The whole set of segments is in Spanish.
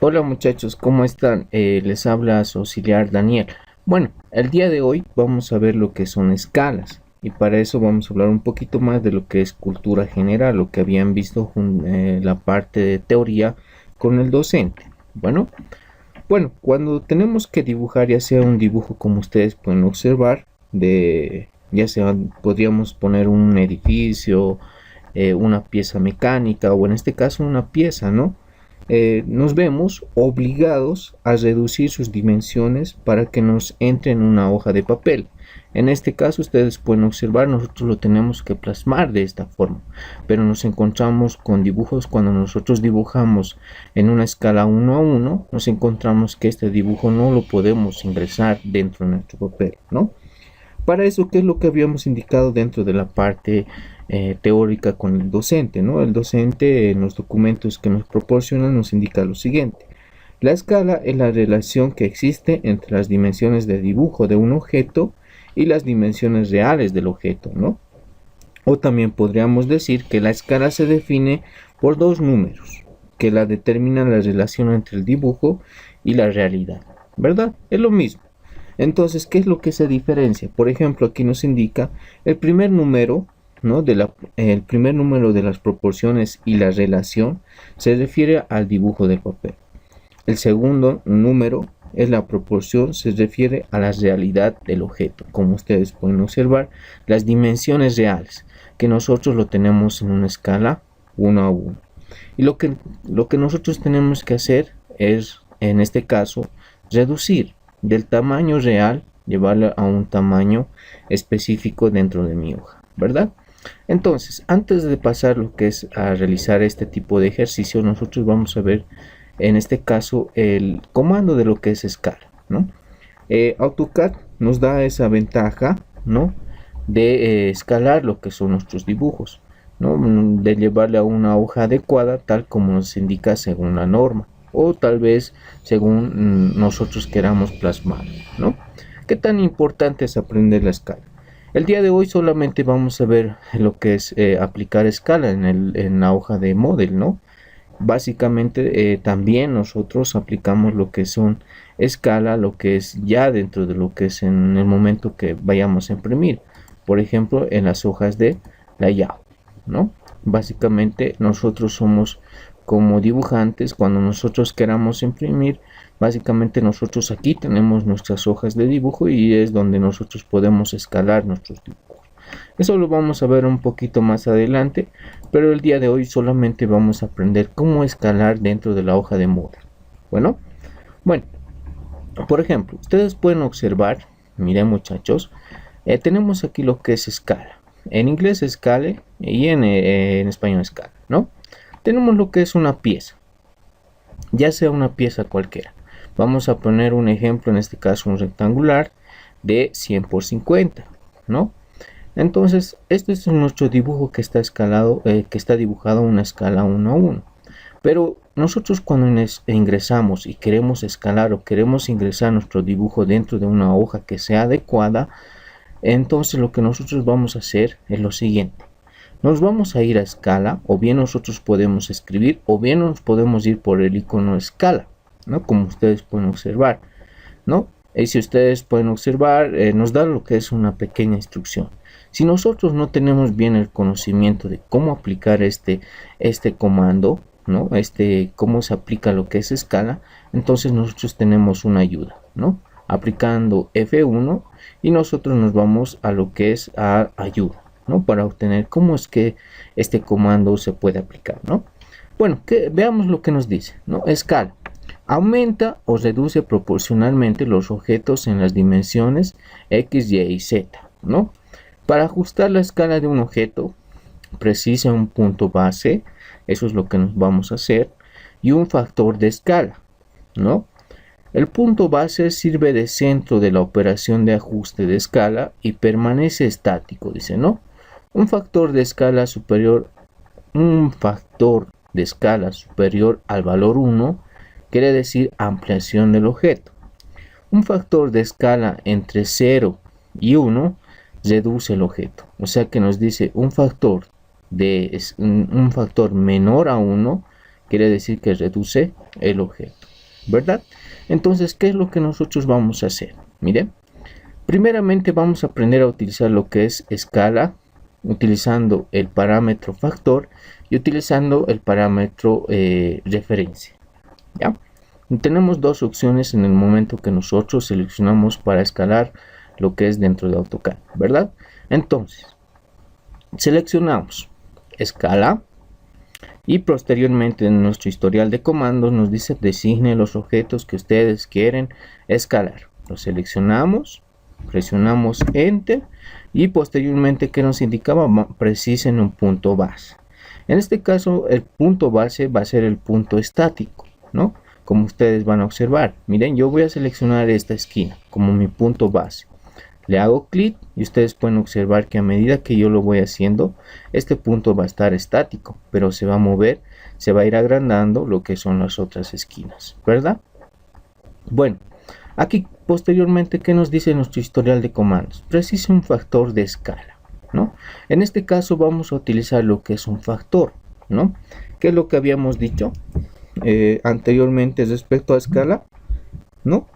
Hola muchachos, ¿cómo están? Les habla su auxiliar Daniel. Bueno, el día de hoy vamos a ver lo que son escalas y para eso vamos a hablar un poquito más de lo que es cultura general, lo que habían visto la parte de teoría con el docente. Bueno, cuando tenemos que dibujar, ya sea un dibujo como ustedes pueden observar, ya sea podríamos poner un edificio, una pieza mecánica o en este caso una pieza, ¿no? Nos vemos obligados a reducir sus dimensiones para que nos entre en una hoja de papel. En este caso ustedes pueden observar, nosotros lo tenemos que plasmar de esta forma, pero nos encontramos con dibujos cuando nosotros dibujamos en una escala 1 a 1, nos encontramos que este dibujo no lo podemos ingresar dentro de nuestro papel, ¿no? Para eso, ¿qué es lo que habíamos indicado dentro de la parte teórica con el docente, ¿no? El docente en los documentos que nos proporciona nos indica lo siguiente. La escala es la relación que existe entre las dimensiones de dibujo de un objeto y las dimensiones reales del objeto, ¿no? O también podríamos decir que la escala se define por dos números que la determinan la relación entre el dibujo y la realidad, ¿verdad? Es lo mismo. Entonces, ¿qué es lo que se diferencia? Por ejemplo, aquí nos indica el primer número, ¿no? El primer número de las proporciones y la relación se refiere al dibujo del papel. El segundo número es la proporción, se refiere a la realidad del objeto. Como ustedes pueden observar, las dimensiones reales, que nosotros lo tenemos en una escala 1 a 1. Y lo que nosotros tenemos que hacer es, en este caso, reducir del tamaño real, llevarlo a un tamaño específico dentro de mi hoja, ¿verdad? Entonces, antes de pasar lo que es a realizar este tipo de ejercicio, nosotros vamos a ver en este caso el comando de lo que es escala, ¿no? AutoCAD nos da esa ventaja, ¿no? De escalar lo que son nuestros dibujos, ¿no? De llevarle a una hoja adecuada tal como nos indica según la norma o tal vez según nosotros queramos plasmar, ¿no? ¿Qué tan importante es aprender la escala? El día de hoy solamente vamos a ver lo que es aplicar escala en la hoja de Model, ¿no? Básicamente también nosotros aplicamos lo que son escala, lo que es ya dentro de lo que es en el momento que vayamos a imprimir, por ejemplo en las hojas de layout, ¿no? Básicamente nosotros somos como dibujantes, cuando nosotros queramos imprimir, básicamente nosotros aquí tenemos nuestras hojas de dibujo y es donde nosotros podemos escalar nuestros dibujos. Eso lo vamos a ver un poquito más adelante, pero el día de hoy solamente vamos a aprender cómo escalar dentro de la hoja de Model. Bueno, bueno, por ejemplo, ustedes pueden observar, miren muchachos, tenemos aquí lo que es escala. En inglés scale y en español escala, ¿no? Tenemos lo que es una pieza, ya sea una pieza cualquiera. Vamos a poner un ejemplo, en este caso un rectangular de 100 por 50, ¿no? Entonces, este es nuestro dibujo que está escalado, que está dibujado a una escala 1 a 1. Pero nosotros cuando ingresamos y queremos escalar o queremos ingresar nuestro dibujo dentro de una hoja que sea adecuada, entonces lo que nosotros vamos a hacer es lo siguiente. Nos vamos a ir a escala, o bien nosotros podemos escribir, o bien nos podemos ir por el icono escala, ¿no? Como ustedes pueden observar, ¿no? Y si ustedes pueden observar, nos da lo que es una pequeña instrucción. Si nosotros no tenemos bien el conocimiento de cómo aplicar este comando, ¿no? Cómo se aplica lo que es escala, entonces nosotros tenemos una ayuda, ¿no? Aplicando F1 y nosotros nos vamos a lo que es a ayuda, ¿no? Para obtener cómo es que este comando se puede aplicar, ¿no? Bueno, veamos lo que nos dice, ¿no? Escala. Aumenta o reduce proporcionalmente los objetos en las dimensiones X, Y y Z, ¿no? Para ajustar la escala de un objeto, precisa un punto base, eso es lo que nos vamos a hacer, y un factor de escala, ¿no? El punto base sirve de centro de la operación de ajuste de escala y permanece estático, dice, ¿no? Un factor de escala superior al valor 1 quiere decir ampliación del objeto. Un factor de escala entre 0 y 1 reduce el objeto. O sea que nos dice un factor menor a 1 quiere decir que reduce el objeto. ¿verdad? Entonces, ¿qué es lo que nosotros vamos a hacer? Miren, primeramente vamos a aprender a utilizar lo que es escala, utilizando el parámetro factor y utilizando el parámetro referencia, ¿ya? Tenemos dos opciones en el momento que nosotros seleccionamos para escalar lo que es dentro de AutoCAD, ¿verdad? Entonces, seleccionamos escala y posteriormente en nuestro historial de comandos nos dice designe los objetos que ustedes quieren escalar. Lo seleccionamos, presionamos Enter y posteriormente, ¿qué nos indicaba? Precisen un punto base. En este caso el punto base va a ser el punto estático, ¿no? Como ustedes van a observar, miren, yo voy a seleccionar esta esquina como mi punto base. Le hago clic y ustedes pueden observar que a medida que yo lo voy haciendo, este punto va a estar estático, pero se va a mover, se va a ir agrandando lo que son las otras esquinas, ¿verdad? Bueno, aquí posteriormente, ¿qué nos dice nuestro historial de comandos? Precisa un factor de escala, ¿no? En este caso vamos a utilizar lo que es un factor, ¿no? ¿Qué es lo que habíamos dicho anteriormente respecto a escala? ¿No?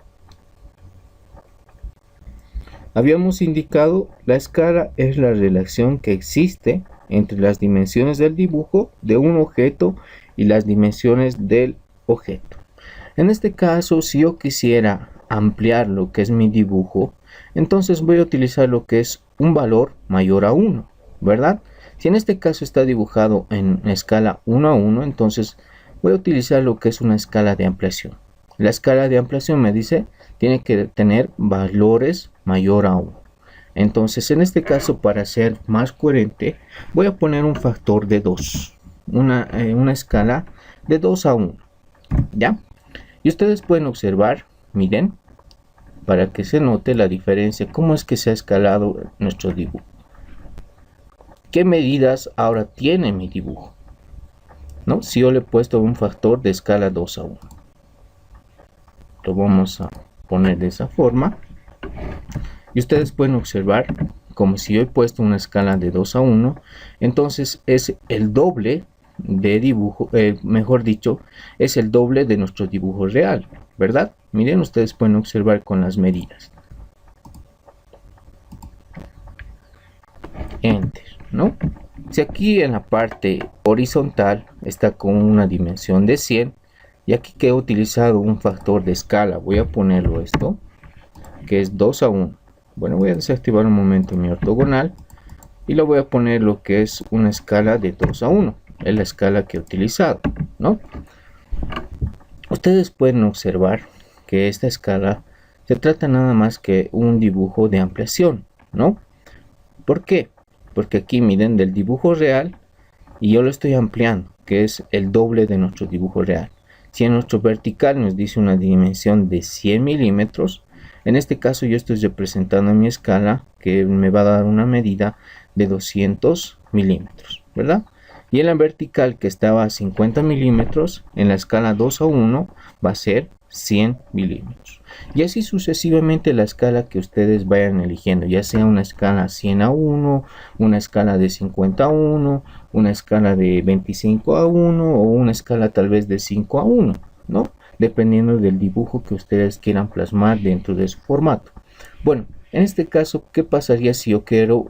Habíamos indicado la escala es la relación que existe entre las dimensiones del dibujo de un objeto y las dimensiones del objeto. En este caso, si yo quisiera ampliar lo que es mi dibujo, entonces voy a utilizar lo que es un valor mayor a 1, ¿verdad? Si en este caso está dibujado en escala 1 a 1, entonces voy a utilizar lo que es una escala de ampliación. La escala de ampliación me dice tiene que tener valores mayor a 1. Entonces, en este caso, para ser más coherente, voy a poner un factor de 2. Una escala de 2 a 1. ¿Ya? Y ustedes pueden observar, miren, para que se note la diferencia, cómo es que se ha escalado nuestro dibujo. ¿Qué medidas ahora tiene mi dibujo? ¿No? Si yo le he puesto un factor de escala 2 a 1. Lo vamos a poner de esa forma y ustedes pueden observar como si yo he puesto una escala de 2 a 1, entonces es el doble de dibujo, mejor dicho, es el doble de nuestro dibujo real, ¿verdad? Miren, ustedes pueden observar con las medidas. Enter, ¿no? Si aquí en la parte horizontal está con una dimensión de 100, y aquí que he utilizado un factor de escala, voy a ponerlo esto, que es 2 a 1. Bueno, voy a desactivar un momento mi ortogonal y lo voy a poner lo que es una escala de 2 a 1. Es la escala que he utilizado, ¿no? Ustedes pueden observar que esta escala se trata nada más que un dibujo de ampliación, ¿no? ¿Por qué? Porque aquí miren del dibujo real y yo lo estoy ampliando, que es el doble de nuestro dibujo real. Si en nuestro vertical nos dice una dimensión de 100 milímetros, en este caso yo estoy representando en mi escala que me va a dar una medida de 200 milímetros, ¿verdad? Y en la vertical que estaba a 50 milímetros, en la escala 2 a 1 va a ser 100 milímetros. Y así sucesivamente la escala que ustedes vayan eligiendo, ya sea una escala 100 a 1, una escala de 50 a 1, una escala de 25 a 1 o una escala tal vez de 5 a 1, ¿no? Dependiendo del dibujo que ustedes quieran plasmar dentro de su formato. Bueno, en este caso, ¿qué pasaría si yo quiero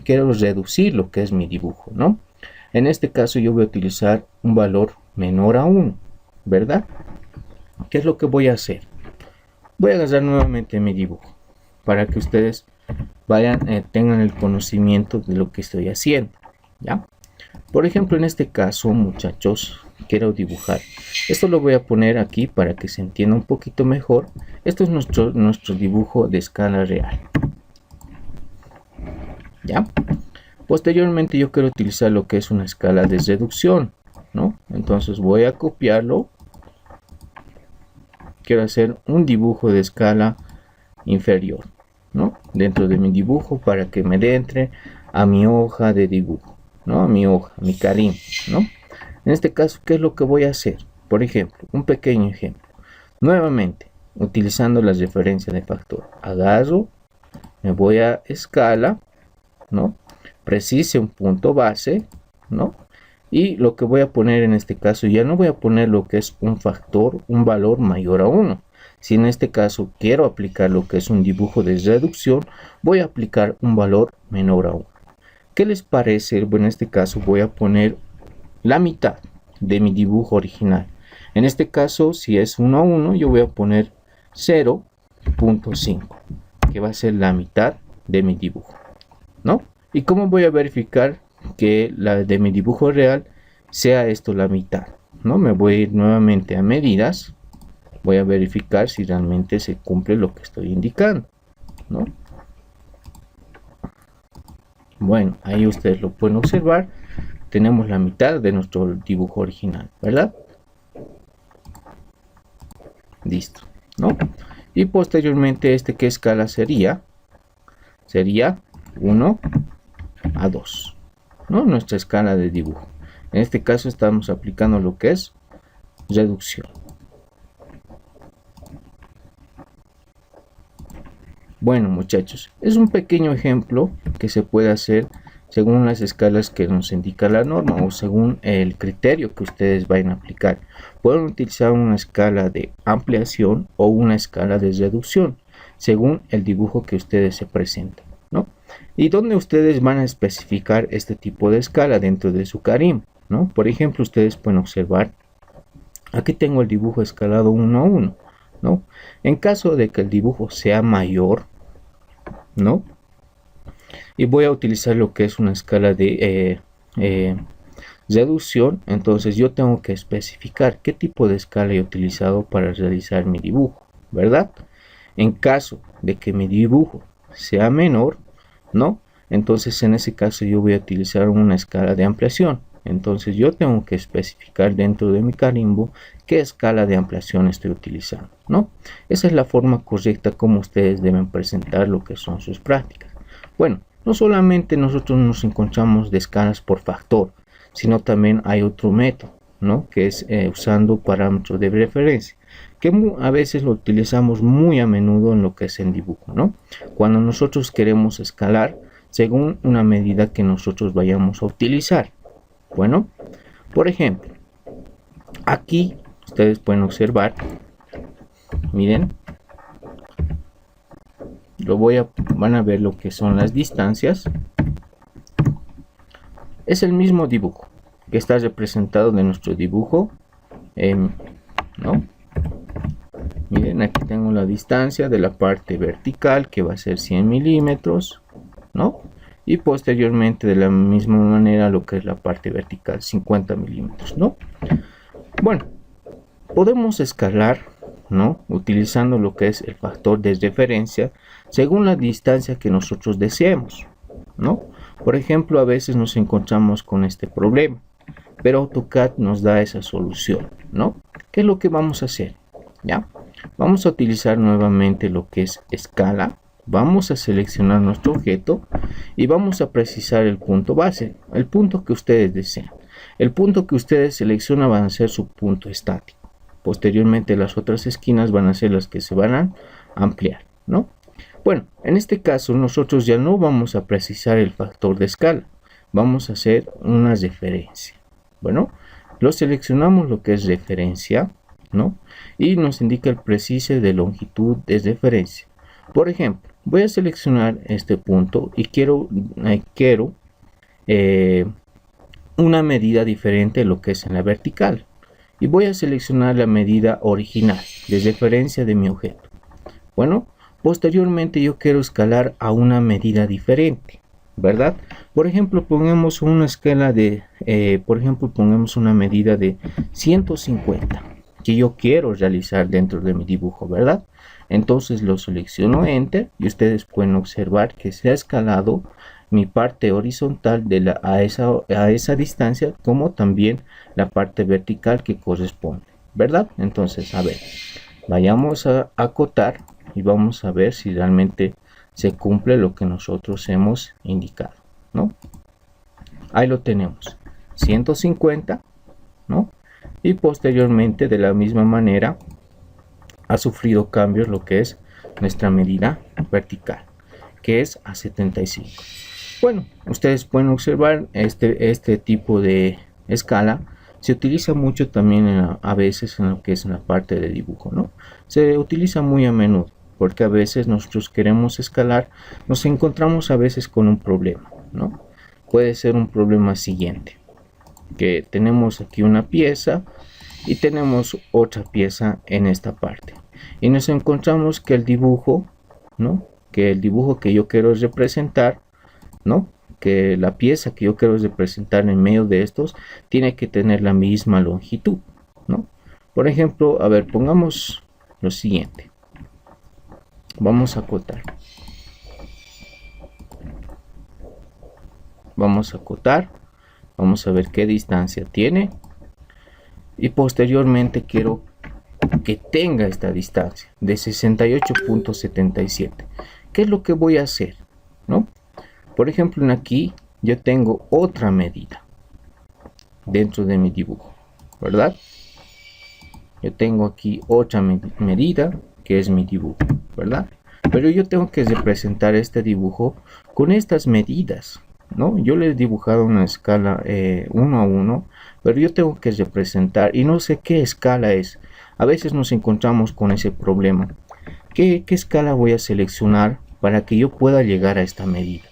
reducir lo que es mi dibujo, ¿no? En este caso yo voy a utilizar un valor menor a 1, ¿verdad? ¿Qué es lo que voy a hacer? Voy a agarrar nuevamente mi dibujo para que ustedes tengan el conocimiento de lo que estoy haciendo, ¿ya? Por ejemplo, en este caso, muchachos, quiero dibujar. Esto lo voy a poner aquí para que se entienda un poquito mejor. Esto es nuestro dibujo de escala real, ¿ya? Posteriormente yo quiero utilizar lo que es una escala de reducción, ¿no? Entonces voy a copiarlo. Quiero hacer un dibujo de escala inferior, ¿no? Dentro de mi dibujo para que me entre a mi hoja de dibujo, ¿no? A mi hoja, mi cariño, ¿no? En este caso, ¿qué es lo que voy a hacer? Por ejemplo, un pequeño ejemplo. Nuevamente, utilizando las referencias de factor, agarro, me voy a escala, ¿no? Precise un punto base, ¿no? Y lo que voy a poner en este caso, ya no voy a poner lo que es un factor, un valor mayor a 1. Si en este caso quiero aplicar lo que es un dibujo de reducción, voy a aplicar un valor menor a 1. ¿Qué les parece? Bueno, en este caso voy a poner la mitad de mi dibujo original. En este caso, si es 1 a 1, yo voy a poner 0.5, que va a ser la mitad de mi dibujo, ¿no? ¿Y cómo voy a verificar que la de mi dibujo real sea esto la mitad? ¿No? Me voy a ir nuevamente a medidas, voy a verificar si realmente se cumple lo que estoy indicando, ¿no? Bueno, ahí ustedes lo pueden observar, tenemos la mitad de nuestro dibujo original, ¿verdad? Listo, ¿no? Y posteriormente ¿qué escala sería? Sería 1 a 2, ¿no? Nuestra escala de dibujo. En este caso estamos aplicando lo que es reducción. Bueno, muchachos, es un pequeño ejemplo que se puede hacer según las escalas que nos indica la norma o según el criterio que ustedes vayan a aplicar. Pueden utilizar una escala de ampliación o una escala de reducción según el dibujo que ustedes se presenten, ¿no? Y donde ustedes van a especificar este tipo de escala dentro de su Carim, ¿no? Por ejemplo, ustedes pueden observar, aquí tengo el dibujo escalado 1 a 1, ¿no? En caso de que el dibujo sea mayor, ¿no? Y voy a utilizar lo que es una escala de reducción, entonces yo tengo que especificar qué tipo de escala he utilizado para realizar mi dibujo, ¿verdad? En caso de que mi dibujo sea menor, ¿no? Entonces en ese caso yo voy a utilizar una escala de ampliación. Entonces yo tengo que especificar dentro de mi carimbo qué escala de ampliación estoy utilizando, ¿no? Esa es la forma correcta como ustedes deben presentar lo que son sus prácticas. Bueno, no solamente nosotros nos encontramos de escalas por factor, sino también hay otro método, ¿no? Que es usando parámetros de referencia, que a veces lo utilizamos muy a menudo en lo que es en dibujo, ¿no? Cuando nosotros queremos escalar según una medida que nosotros vayamos a utilizar. Bueno, por ejemplo, aquí ustedes pueden observar, miren, van a ver lo que son las distancias. Es el mismo dibujo que está representado de nuestro dibujo, ¿no? Miren, aquí tengo la distancia de la parte vertical, que va a ser 100 milímetros, ¿no? Y posteriormente de la misma manera lo que es la parte vertical, 50 milímetros, ¿no? Bueno, podemos escalar, ¿no? Utilizando lo que es el factor de referencia según la distancia que nosotros deseemos, ¿no? Por ejemplo, a veces nos encontramos con este problema, pero AutoCAD nos da esa solución, ¿no? ¿Qué es lo que vamos a hacer? ¿Ya? Vamos a utilizar nuevamente lo que es escala. Vamos a seleccionar nuestro objeto y vamos a precisar el punto base, el punto que ustedes desean. El punto que ustedes seleccionan van a ser su punto estático. Posteriormente las otras esquinas van a ser las que se van a ampliar, ¿no? Bueno, en este caso nosotros ya no vamos a precisar el factor de escala, vamos a hacer una referencia. Bueno, lo seleccionamos lo que es referencia, ¿no? Y nos indica el preciso de longitud de referencia. Por ejemplo, voy a seleccionar este punto y quiero una medida diferente de lo que es en la vertical. Y voy a seleccionar la medida original de referencia de mi objeto. Bueno, posteriormente yo quiero escalar a una medida diferente, ¿verdad? Por ejemplo, pongamos una escala de, pongamos una medida de 150 que yo quiero realizar dentro de mi dibujo, ¿verdad? Entonces lo selecciono Enter y ustedes pueden observar que se ha escalado mi parte horizontal a esa distancia, como también la parte vertical que corresponde, ¿verdad? Entonces, a ver, vayamos a acotar y vamos a ver si realmente se cumple lo que nosotros hemos indicado, ¿no? Ahí lo tenemos, 150, ¿no? Y posteriormente de la misma manera ha sufrido cambios lo que es nuestra medida vertical, que es a 75. Bueno, ustedes pueden observar este tipo de escala se utiliza mucho también a veces en lo que es en la parte de dibujo, ¿no? Se utiliza muy a menudo porque a veces nosotros queremos escalar, nos encontramos a veces con un problema, ¿no? Puede ser un problema siguiente, que tenemos aquí una pieza y tenemos otra pieza en esta parte y nos encontramos que el dibujo, ¿no? Que el dibujo que yo quiero representar, ¿no? Que la pieza que yo quiero representar en medio de estos tiene que tener la misma longitud, ¿no? Por ejemplo, a ver, pongamos lo siguiente. Vamos a acotar. Vamos a acotar. Vamos a ver qué distancia tiene. Y posteriormente quiero que tenga esta distancia de 68.77. ¿Qué es lo que voy a hacer? ¿No? Por ejemplo, aquí yo tengo otra medida dentro de mi dibujo, ¿verdad? Yo tengo aquí otra medida que es mi dibujo, ¿verdad? Pero yo tengo que representar este dibujo con estas medidas, ¿no? Yo le he dibujado una escala 1 a 1, pero yo tengo que representar y no sé qué escala es. A veces nos encontramos con ese problema. ¿Qué escala voy a seleccionar para que yo pueda llegar a esta medida?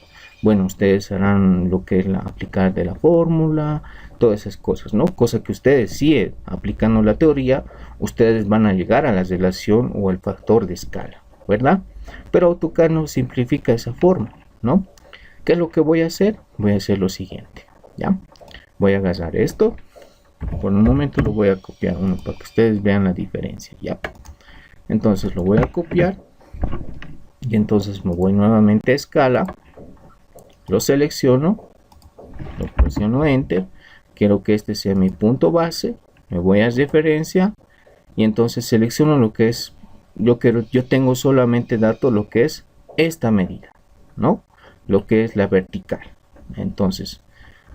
Bueno, ustedes harán lo que es la aplicar de la fórmula, todas esas cosas, ¿no? Cosa que ustedes sí, aplicando la teoría, ustedes van a llegar a la relación o el factor de escala, ¿verdad? Pero AutoCAD nos simplifica esa forma, ¿no? ¿Qué es lo que voy a hacer? Voy a hacer lo siguiente, ¿ya? Voy a agarrar esto. Por un momento lo voy a copiar uno para que ustedes vean la diferencia, ¿ya? Entonces lo voy a copiar. Y entonces me voy nuevamente a escala. Lo selecciono. Lo presiono Enter. Quiero que este sea mi punto base. Me voy a referencia. Y entonces selecciono lo que es. Yo tengo solamente datos lo que es esta medida, ¿no? Lo que es la vertical. Entonces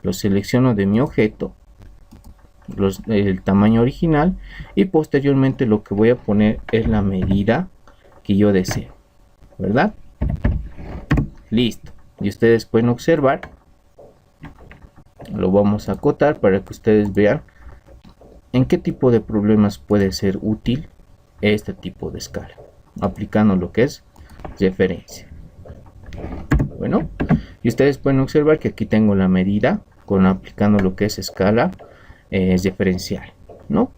lo selecciono de mi objeto, el tamaño original, y posteriormente lo que voy a poner es la medida que yo deseo, ¿verdad? Listo. Y ustedes pueden observar, lo vamos a acotar para que ustedes vean en qué tipo de problemas puede ser útil este tipo de escala, aplicando lo que es referencia. Bueno, y ustedes pueden observar que aquí tengo la medida aplicando lo que es escala referencial, ¿no?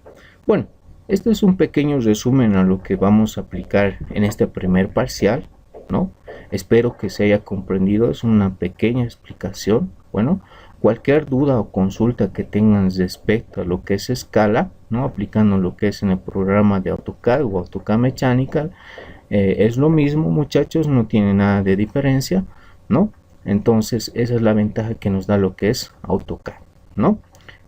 Bueno, este es un pequeño resumen a lo que vamos a aplicar en este primer parcial, ¿no? Espero que se haya comprendido, es una pequeña explicación. Bueno, cualquier duda o consulta que tengan respecto a lo que es escala, ¿no? Aplicando lo que es en el programa de AutoCAD o AutoCAD Mechanical, es lo mismo, muchachos, no tiene nada de diferencia, ¿no? Entonces esa es la ventaja que nos da lo que es AutoCAD, ¿no?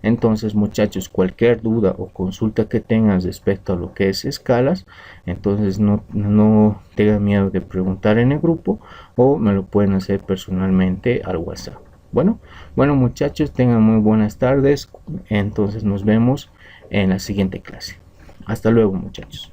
Entonces, muchachos, cualquier duda o consulta que tengan respecto a lo que es escalas, entonces no tengan miedo de preguntar en el grupo o me lo pueden hacer personalmente al WhatsApp. Bueno, muchachos, tengan muy buenas tardes. Entonces nos vemos en la siguiente clase. Hasta luego, muchachos.